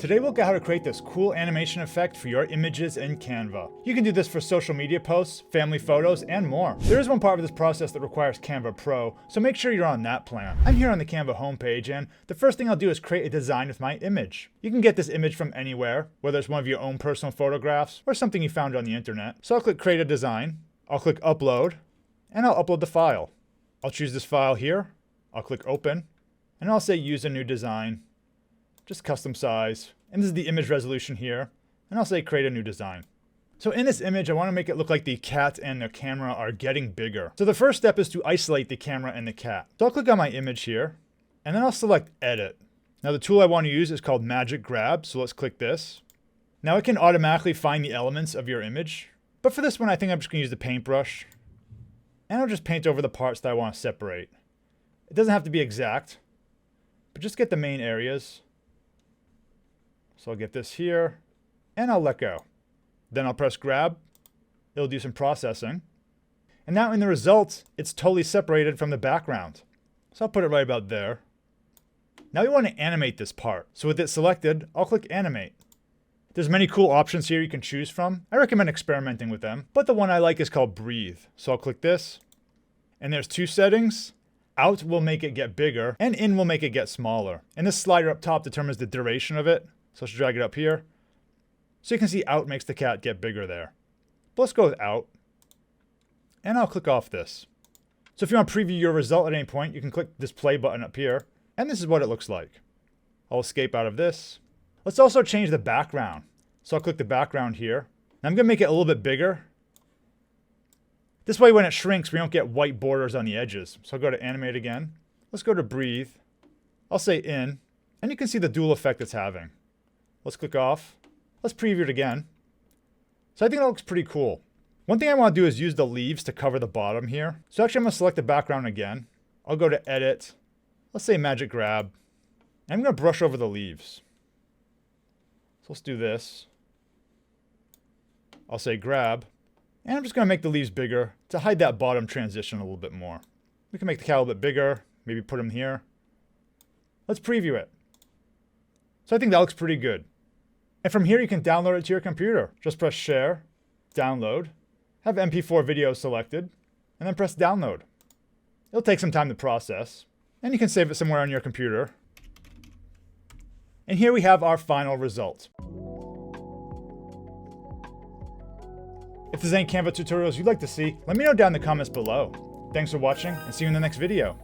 Today we'll look at how to create this cool animation effect for your images in Canva. You can do this for social media posts, family photos, and more. There is one part of this process that requires Canva Pro, so make sure you're on that plan. I'm here on the Canva homepage, and the first thing I'll do is create a design with my image. You can get this image from anywhere, whether it's one of your own personal photographs or something you found on the internet. So I'll click Create a Design, I'll click Upload, and I'll upload the file. I'll choose this file here, I'll click Open, and I'll say Use a New Design. Just custom size, and this is the image resolution here, and I'll say create a new design. So in this image, I want to make it look like the cat and the camera are getting bigger. So the first step is to isolate the camera and the cat. So I'll click on my image here, and then I'll select Edit. Now the tool I want to use is called Magic Grab, so let's click this. Now it can automatically find the elements of your image, but for this one I think I'm just going to use the paintbrush, and I'll just paint over the parts that I want to separate. It doesn't have to be exact, but just get the main areas. So I'll get this here, and I'll let go. Then I'll press grab, it'll do some processing. And now in the result, it's totally separated from the background. So I'll put it right about there. Now we want to animate this part. So with it selected, I'll click Animate. There's many cool options here you can choose from. I recommend experimenting with them, but the one I like is called Breathe. So I'll click this, and there's two settings. Out will make it get bigger, and in will make it get smaller. And this slider up top determines the duration of it. So let's drag it up here. So you can see out makes the cat get bigger there. But let's go with out. And I'll click off this. So if you want to preview your result at any point, you can click this play button up here. And this is what it looks like. I'll escape out of this. Let's also change the background. So I'll click the background here. And I'm going to make it a little bit bigger. This way when it shrinks, we don't get white borders on the edges. So I'll go to Animate again. Let's go to Breathe. I'll say in. And you can see the dual effect it's having. Let's click off. Let's preview it again. So I think that looks pretty cool. One thing I want to do is use the leaves to cover the bottom here. So actually I'm going to select the background again. I'll go to Edit. Let's say Magic Grab. And I'm going to brush over the leaves. So let's do this. I'll say Grab. And I'm just going to make the leaves bigger to hide that bottom transition a little bit more. We can make the cat a little bit bigger. Maybe put him here. Let's preview it. So I think that looks pretty good. And from here you can download it to your computer. Just press Share, Download, have MP4 video selected, and then press Download. It'll take some time to process, and you can save it somewhere on your computer. And here we have our final result. If there's any Canva tutorials you'd like to see, let me know down in the comments below. Thanks for watching, and see you in the next video.